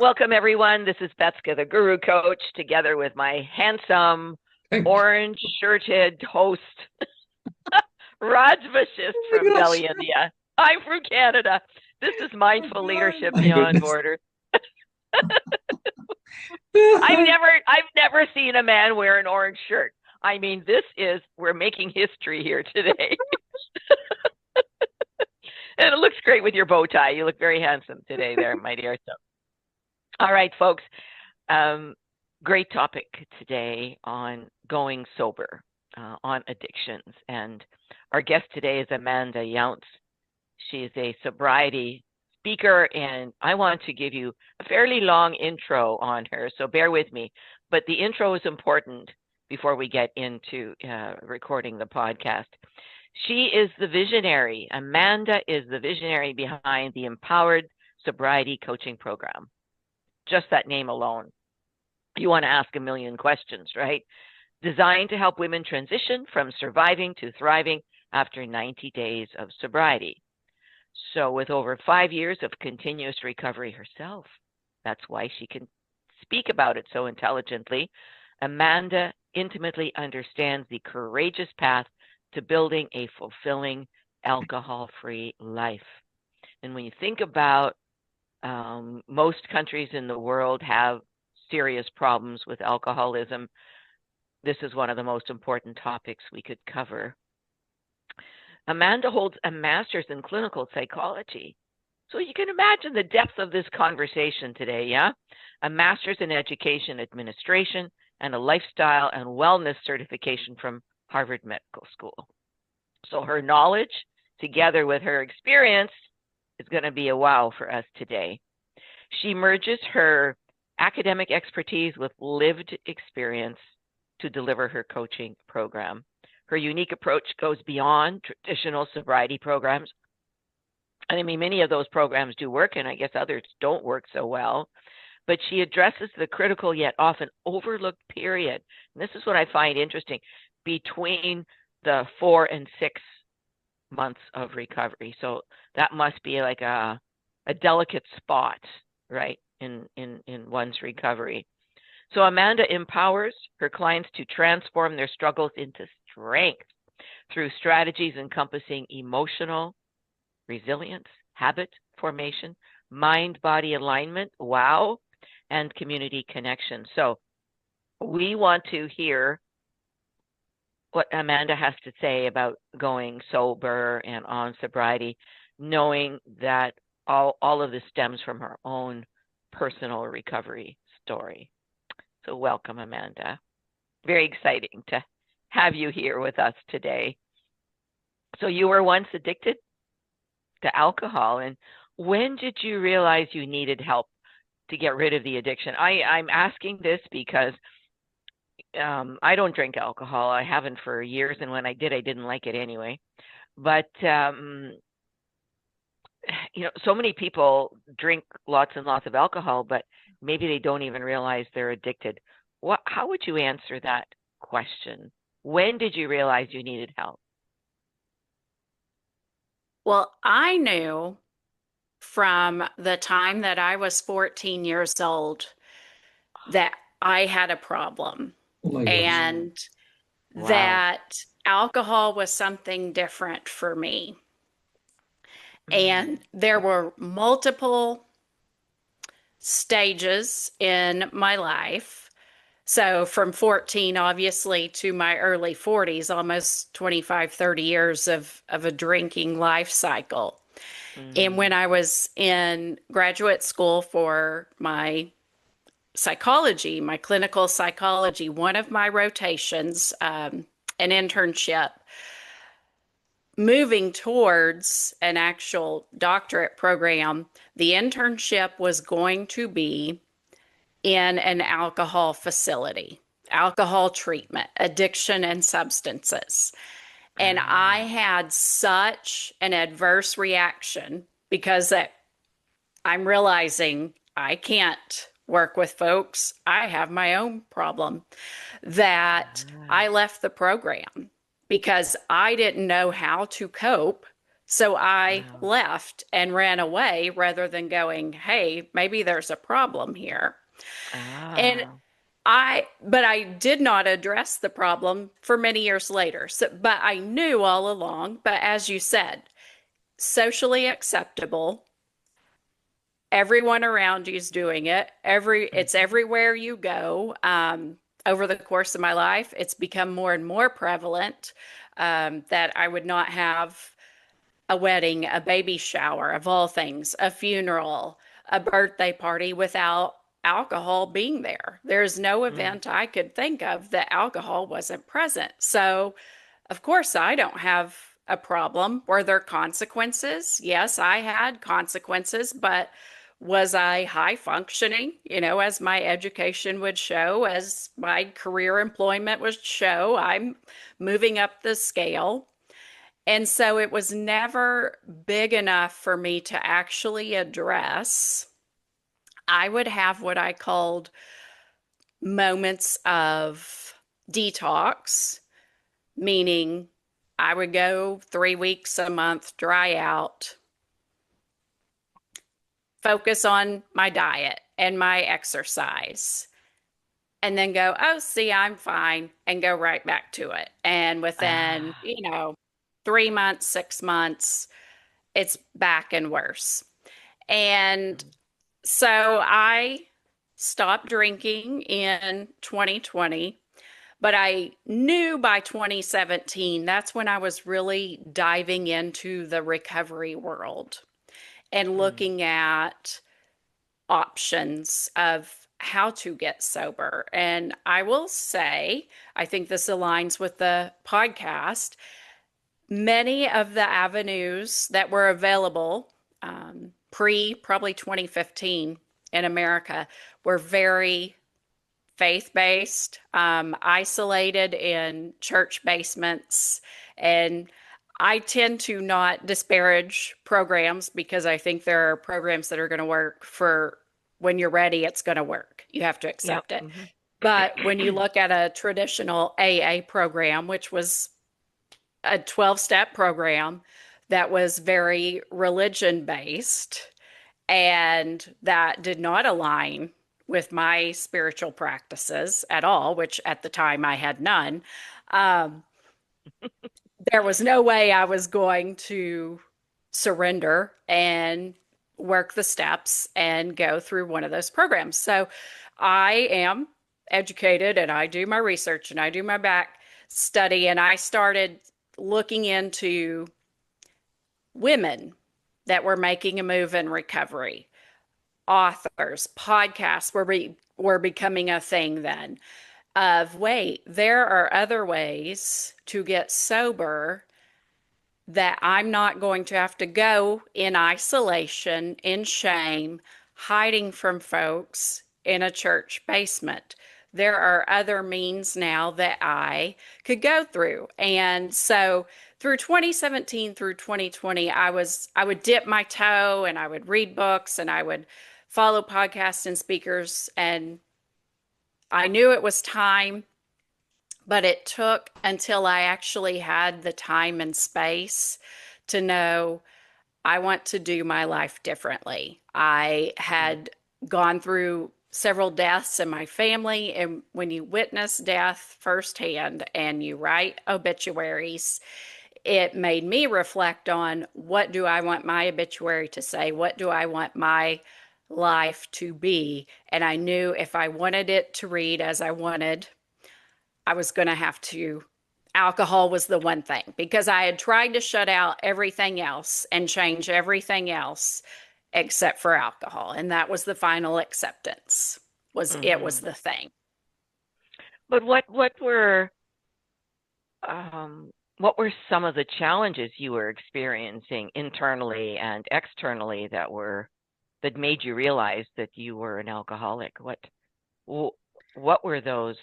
Welcome, everyone. This is Betska, the Guru Coach, together with my handsome, orange-shirted host, Raj Vashisht Oh from my gosh. Delhi, India. I'm from Canada. This is Oh Mindful God. Leadership My Beyond goodness. Borders. I've never seen a man wear an orange shirt. I mean, we're making history here today. And it looks great with your bow tie. You look very handsome today there, my dear. So, all right, folks. Um, Great topic today on going sober, on addictions. And our guest today is Amanda Younts. She is a sobriety speaker, and I want to give you a fairly long intro on her, so bear with me. But the intro is important before we get into recording the podcast. She is the visionary. Amanda is the visionary behind the Empowered Sobriety Coaching Program. Just that name alone. You want to ask a million questions, right? Designed to help women transition from surviving to thriving after 90 days of sobriety. So with over 5 years of continuous recovery herself, that's why she can speak about it so intelligently, Amanda intimately understands the courageous path to building a fulfilling alcohol-free life. And when you think about most countries in the world have serious problems with alcoholism, this is one of the most important topics we could cover. Amanda holds a master's in clinical psychology. So you can imagine the depth of this conversation today, yeah? A master's in education administration and a lifestyle and wellness certification from Harvard Medical School. So her knowledge, together with her experience, is going to be a wow for us today. She merges her academic expertise with lived experience to deliver her coaching program. Her unique approach goes beyond traditional sobriety programs. And I mean, many of those programs do work, and I guess others don't work so well. But she addresses the critical yet often overlooked period. And this is what I find interesting between the 4 and 6 months of recovery. So that must be like a delicate spot, right, in one's recovery. So Amanda empowers her clients to transform their struggles into strength through strategies encompassing emotional resilience, habit formation, mind-body alignment, wow, and community connection. So we want to hear what Amanda has to say about going sober and on sobriety, knowing that all of this stems from her own personal recovery story. So welcome, Amanda. Very exciting to have you here with us today. So you were once addicted to alcohol, and when did you realize you needed help to get rid of the addiction? I'm asking this because I don't drink alcohol. I haven't for years, and when I did, I didn't like it anyway. But so many people drink lots and lots of alcohol, but maybe they don't even realize they're addicted. How would you answer that question? When did you realize you needed help? Well, I knew from the time that I was 14 years old that I had a problem Oh my gosh. and Wow. that alcohol was something different for me. And there were multiple stages in my life. So from 14, obviously, to my early 40s, almost 25, 30 years of a drinking life cycle. And when I was in graduate school for my psychology, my clinical psychology, one of my rotations, an internship, moving towards an actual doctorate program, the internship was going to be in an alcohol facility, alcohol treatment, addiction and substances. And I had such an adverse reaction because I'm realizing I can't work with folks. I have my own problem that I left the program because I didn't know how to cope So I Wow. left and ran away rather than going, hey, maybe there's a problem here. And Ah. but I did not address the problem for many years later. So, but I knew all along, but as you said, socially acceptable. Everyone around you is doing it. It's Mhm. everywhere you go. Over the course of my life, it's become more and more prevalent that I would not have a wedding, a baby shower, of all things, a funeral, a birthday party without alcohol being there. There's no Mm. event I could think of that alcohol wasn't present. So, of course, I don't have a problem. Were there consequences? Yes, I had consequences, but was I high functioning, as my education would show, as my career employment would show? I'm moving up the scale. And so it was never big enough for me to actually address. I would have what I called moments of detox, meaning I would go 3 weeks a month, dry out, focus on my diet and my exercise, and then go, oh, see, I'm fine, and go right back to it. And within, Ah. 3 months, 6 months, it's back and worse. And Mm. so I stopped drinking in 2020, but I knew by 2017, that's when I was really diving into the recovery world and Mm. looking at options of how to get sober. And I will say, I think this aligns with the podcast. Many of the avenues that were available pre probably 2015 in America were very faith based, isolated in church basements. And I tend to not disparage programs because I think there are programs that are going to work for when you're ready, it's going to work. You have to Yep. accept it. Mhm. But when you look at a traditional AA program, which was a 12-step program that was very religion based and that did not align with my spiritual practices at all, which at the time I had none. Um, there was no way I was going to surrender and work the steps and go through one of those programs. So I am educated and I do my research and I do my back study, and I started looking into women that were making a move in recovery. Authors, podcasts were becoming a thing then. Of wait, there are other ways to get sober that I'm not going to have to go in isolation, in shame, hiding from folks in a church basement. There are other means now that I could go through. And so through 2017 through 2020, I would dip my toe and I would read books and I would follow podcasts and speakers, and I knew it was time, but it took until I actually had the time and space to know I want to do my life differently. I Mm. had gone through several deaths in my family, and when you witness death firsthand and you write obituaries, it made me reflect on what do I want my obituary to say? What do I want my life to be? And I knew if I wanted it to read as I wanted, I was going to have to. Alcohol was the one thing because I had tried to shut out everything else and change everything else except for alcohol. And that was the final acceptance. It was Mhm. the thing. But um what were some of the challenges you were experiencing internally and externally that made you realize that you were an alcoholic? Wh- what were those?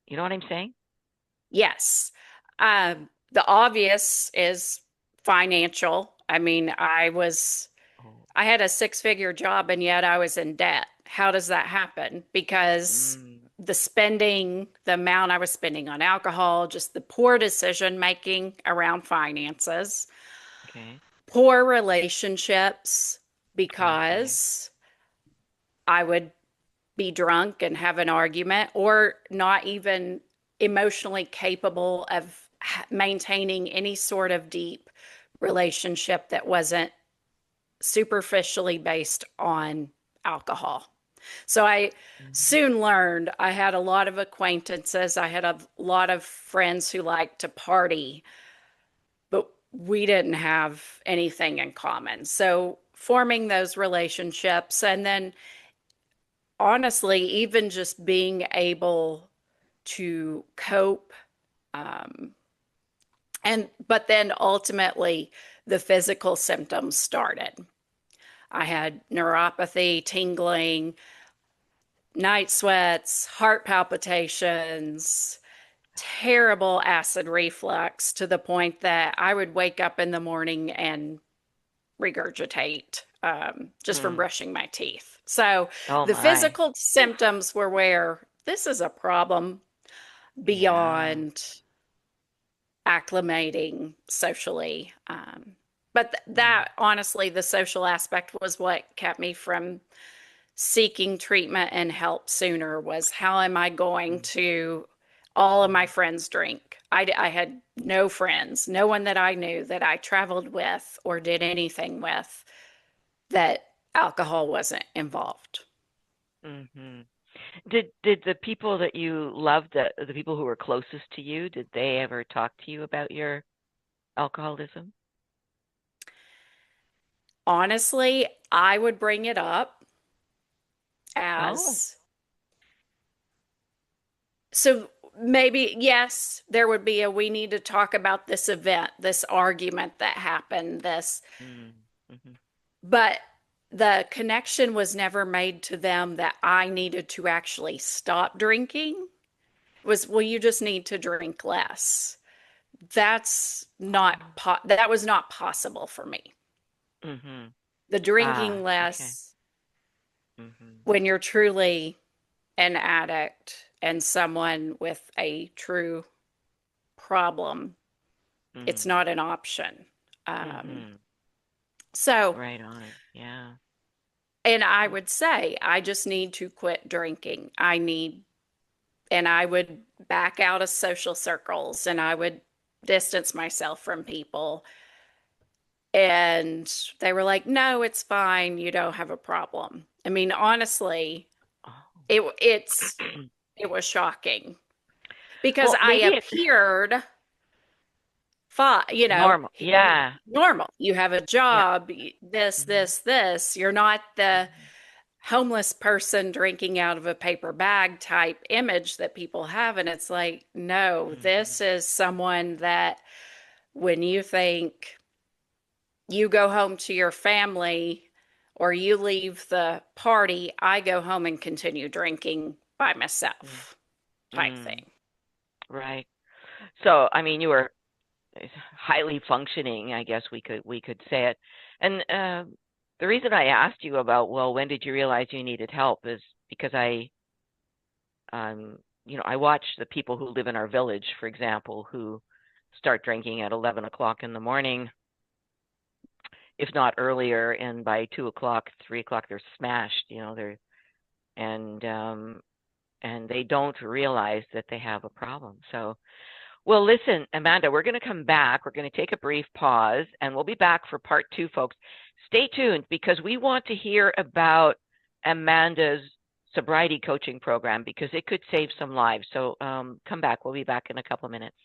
You know what I'm saying? Yes. The obvious is financial. I mean, Oh. I had a six-figure job and yet I was in debt. How does that happen? Because Mm. the amount I was spending on alcohol, just the poor decision making around finances, Okay. poor relationships Okay. because I would be drunk and have an argument, or not even emotionally capable of maintaining any sort of deep relationship that wasn't superficially based on alcohol. So I Mhm. soon learned I had a lot of acquaintances. I had a lot of friends who liked to party, but we didn't have anything in common. So forming those relationships, and then honestly, even just being able to cope. Um, but then ultimately, the physical symptoms started. I had neuropathy, tingling, night sweats, heart palpitations, terrible acid reflux to the point that I would wake up in the morning and regurgitate just from Mm. brushing my teeth. So Oh the my. physical symptoms were where this is a problem Yeah. beyond acclimating socially. But Mm. that honestly, the social aspect was what kept me from seeking treatment and help sooner. Was how am I going Mm. to all of my Mm. friends drink? I had no friends, no one that I knew that I traveled with or did anything with that alcohol wasn't involved. Mm-hmm. Did the people that you loved, the people who were closest to you, did they ever talk to you about your alcoholism? Honestly, I would bring it up Oh. as so maybe, yes, there would be a we need to talk about this event, this argument that happened, this, Mm. Mm-hmm. but the connection was never made to them that I needed to actually stop drinking. It was, well, you just need to drink less. Oh. That was not possible for me. Mm-hmm. The drinking Ah, okay. less Mm-hmm. when you're truly an addict and someone with a true problem, it's Mm. not an option. Um, Mm-hmm. so, Right on. Yeah. and I would say, I just need to quit drinking. And I would back out of social circles and I would distance myself from people. And they were like, no, it's fine. You don't have a problem. I mean, honestly, Oh. it, it's, it was shocking because Well, I maybe it's appeared fine, normal. Yeah. normal. You have a Yeah. job, Mm-hmm. this. You're not the homeless person drinking out of a paper bag type image that people have. And it's like, no, Mm-hmm. this is someone that when you think you go home to your family or you leave the party, I go home and continue drinking by Mm. myself type Mm. thing. Right. So, I mean, you were highly functioning, I guess we could say it. And the reason I asked you about, well, when did you realize you needed help is because I watch the people who live in our village, for example, who start drinking at 11 o'clock in the morning, if not earlier, and by 2 o'clock, 3 o'clock, they're smashed. And um, and they don't realize that they have a problem. So, well, listen, Amanda, we're going to come back. We're going to take a brief pause, and we'll be back for part two, folks. Stay tuned because we want to hear about Amanda's sobriety coaching program because it could save some lives. So come back. We'll be back in a couple of minutes.